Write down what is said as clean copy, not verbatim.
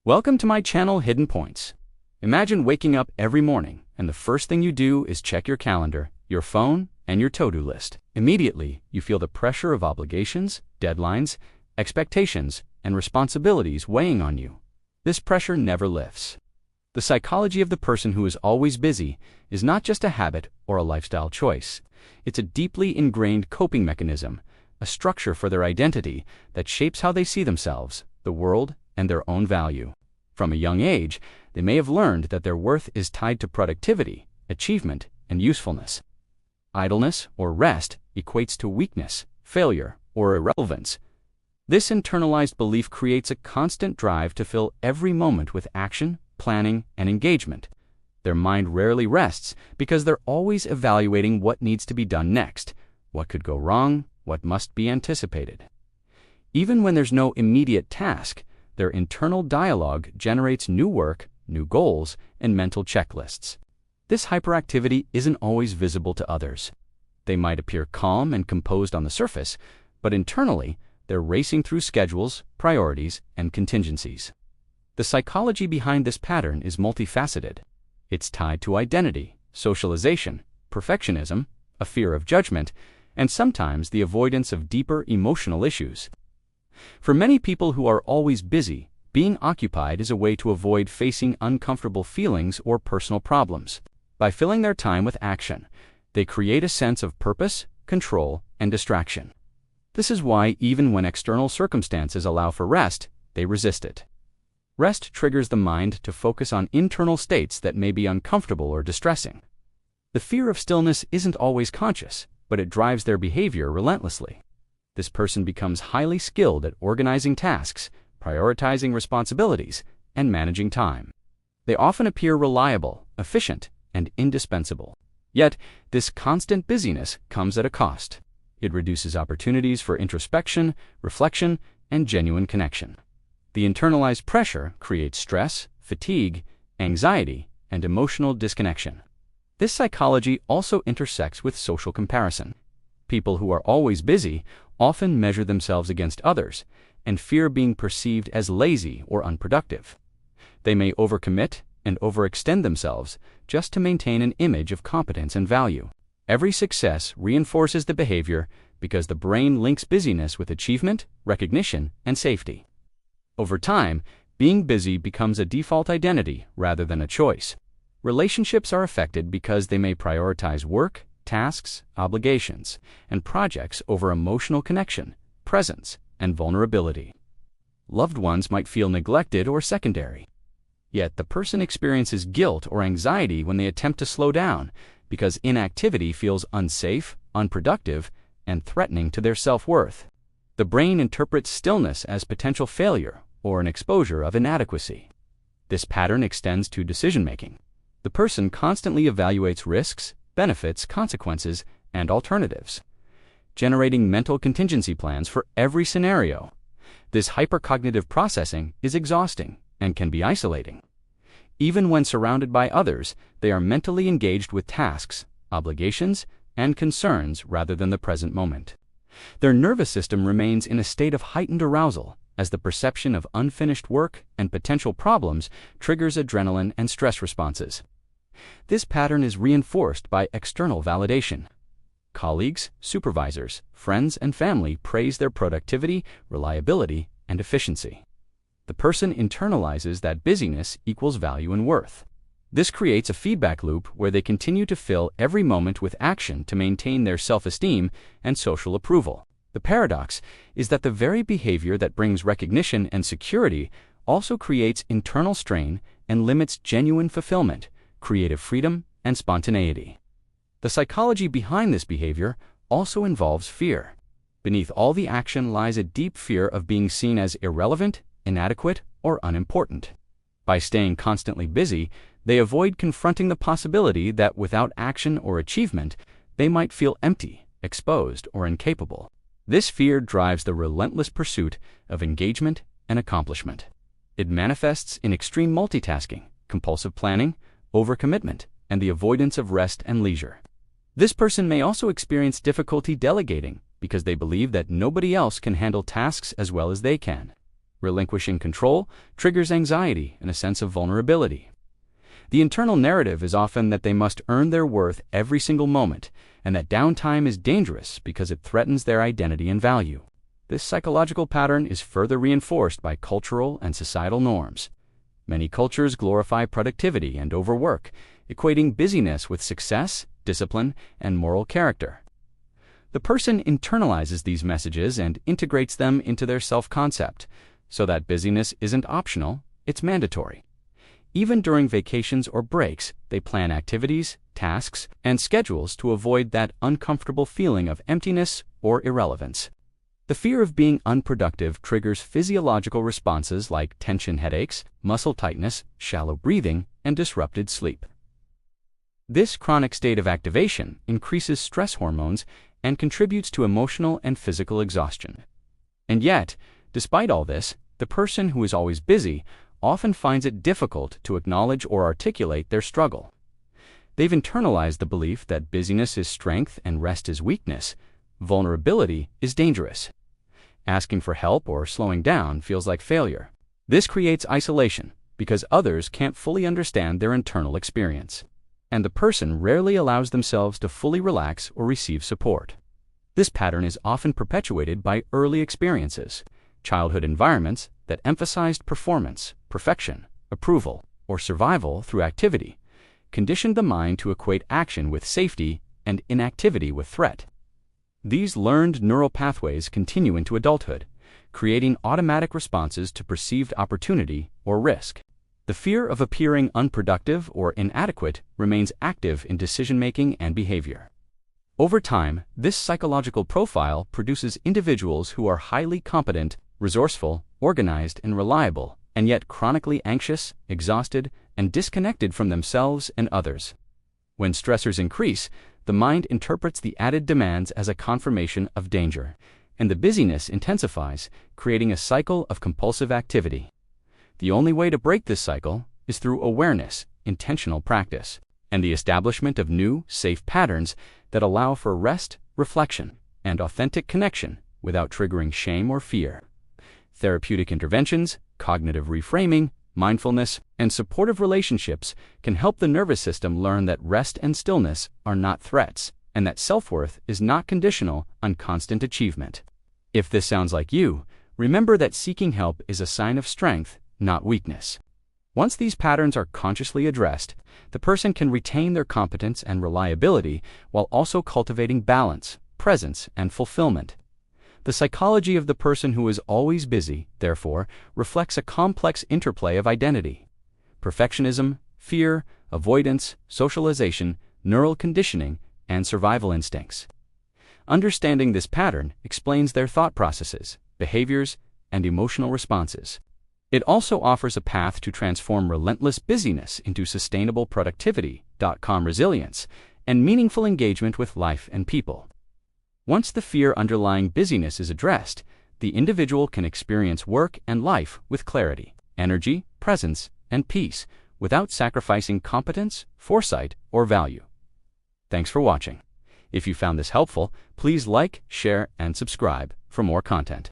Welcome to my channel, Hidden Points. Imagine waking up every morning and the first thing you do is check your calendar, your phone, and your to-do list. Immediately, you feel the pressure of obligations, deadlines, expectations, and responsibilities weighing on you. This pressure never lifts. The psychology of the person who is always busy is not just a habit or a lifestyle choice. It's a deeply ingrained coping mechanism, a structure for their identity that shapes how they see themselves, the world, and their own value. From a young age, they may have learned that their worth is tied to productivity, achievement, and usefulness. Idleness or rest equates to weakness, failure, or irrelevance. This internalized belief creates a constant drive to fill every moment with action, planning, and engagement. Their mind rarely rests because they're always evaluating what needs to be done next, what could go wrong, what must be anticipated. Even when there's no immediate task, their internal dialogue generates new work, new goals, and mental checklists. This hyperactivity isn't always visible to others. They might appear calm and composed on the surface, but internally, they're racing through schedules, priorities, and contingencies. The psychology behind this pattern is multifaceted. It's tied to identity, socialization, perfectionism, a fear of judgment, and sometimes the avoidance of deeper emotional issues. For many people who are always busy, being occupied is a way to avoid facing uncomfortable feelings or personal problems. By filling their time with action, they create a sense of purpose, control, and distraction. This is why even when external circumstances allow for rest, they resist it. Rest triggers the mind to focus on internal states that may be uncomfortable or distressing. The fear of stillness isn't always conscious, but it drives their behavior relentlessly. This person becomes highly skilled at organizing tasks, prioritizing responsibilities, and managing time. They often appear reliable, efficient, and indispensable. Yet, this constant busyness comes at a cost. It reduces opportunities for introspection, reflection, and genuine connection. The internalized pressure creates stress, fatigue, anxiety, and emotional disconnection. This psychology also intersects with social comparison. People who are always busy often measure themselves against others and fear being perceived as lazy or unproductive. They may overcommit and overextend themselves just to maintain an image of competence and value. Every success reinforces the behavior because the brain links busyness with achievement, recognition, and safety. Over time, being busy becomes a default identity rather than a choice. Relationships are affected because they may prioritize work, tasks, obligations, and projects over emotional connection, presence, and vulnerability. Loved ones might feel neglected or secondary. Yet the person experiences guilt or anxiety when they attempt to slow down because inactivity feels unsafe, unproductive, and threatening to their self-worth. The brain interprets stillness as potential failure or an exposure of inadequacy. This pattern extends to decision-making. The person constantly evaluates risks, benefits, consequences, and alternatives, generating mental contingency plans for every scenario. This hypercognitive processing is exhausting and can be isolating. Even when surrounded by others, they are mentally engaged with tasks, obligations, and concerns rather than the present moment. Their nervous system remains in a state of heightened arousal as the perception of unfinished work and potential problems triggers adrenaline and stress responses. This pattern is reinforced by external validation. Colleagues, supervisors, friends, and family praise their productivity, reliability, and efficiency. The person internalizes that busyness equals value and worth. This creates a feedback loop where they continue to fill every moment with action to maintain their self-esteem and social approval. The paradox is that the very behavior that brings recognition and security also creates internal strain and limits genuine fulfillment, creative freedom, and spontaneity. The psychology behind this behavior also involves fear. Beneath all the action lies a deep fear of being seen as irrelevant, inadequate, or unimportant. By staying constantly busy, they avoid confronting the possibility that without action or achievement, they might feel empty, exposed, or incapable. This fear drives the relentless pursuit of engagement and accomplishment. It manifests in extreme multitasking, compulsive planning, overcommitment, and the avoidance of rest and leisure. This person may also experience difficulty delegating because they believe that nobody else can handle tasks as well as they can. Relinquishing control triggers anxiety and a sense of vulnerability. The internal narrative is often that they must earn their worth every single moment, and that downtime is dangerous because it threatens their identity and value. This psychological pattern is further reinforced by cultural and societal norms. Many cultures glorify productivity and overwork, equating busyness with success, discipline, and moral character. The person internalizes these messages and integrates them into their self-concept, so that busyness isn't optional, it's mandatory. Even during vacations or breaks, they plan activities, tasks, and schedules to avoid that uncomfortable feeling of emptiness or irrelevance. The fear of being unproductive triggers physiological responses like tension headaches, muscle tightness, shallow breathing, and disrupted sleep. This chronic state of activation increases stress hormones and contributes to emotional and physical exhaustion. And yet, despite all this, the person who is always busy often finds it difficult to acknowledge or articulate their struggle. They've internalized the belief that busyness is strength and rest is weakness. Vulnerability is dangerous. Asking for help or slowing down feels like failure. This creates isolation because others can't fully understand their internal experience, and the person rarely allows themselves to fully relax or receive support. This pattern is often perpetuated by early experiences, childhood environments that emphasized performance, perfection, approval, or survival through activity, conditioned the mind to equate action with safety and inactivity with threat. These learned neural pathways continue into adulthood, creating automatic responses to perceived opportunity or risk. The fear of appearing unproductive or inadequate remains active in decision-making and behavior. Over time, this psychological profile produces individuals who are highly competent, resourceful, organized, and reliable, and yet chronically anxious, exhausted, and disconnected from themselves and others. When stressors increase, the mind interprets the added demands as a confirmation of danger, and the busyness intensifies, creating a cycle of compulsive activity. The only way to break this cycle is through awareness, intentional practice, and the establishment of new, safe patterns that allow for rest, reflection, and authentic connection without triggering shame or fear. Therapeutic interventions, cognitive reframing, mindfulness, and supportive relationships can help the nervous system learn that rest and stillness are not threats, and that self-worth is not conditional on constant achievement. If this sounds like you, remember that seeking help is a sign of strength, not weakness. Once these patterns are consciously addressed, the person can retain their competence and reliability while also cultivating balance, presence, and fulfillment. The psychology of the person who is always busy, therefore, reflects a complex interplay of identity, perfectionism, fear, avoidance, socialization, neural conditioning, and survival instincts. Understanding this pattern explains their thought processes, behaviors, and emotional responses. It also offers a path to transform relentless busyness into sustainable productivity, calm resilience, and meaningful engagement with life and people. Once the fear underlying busyness is addressed, the individual can experience work and life with clarity, energy, presence, and peace without sacrificing competence, foresight, or value. Thanks for watching. If you found this helpful, please like, share, and subscribe for more content.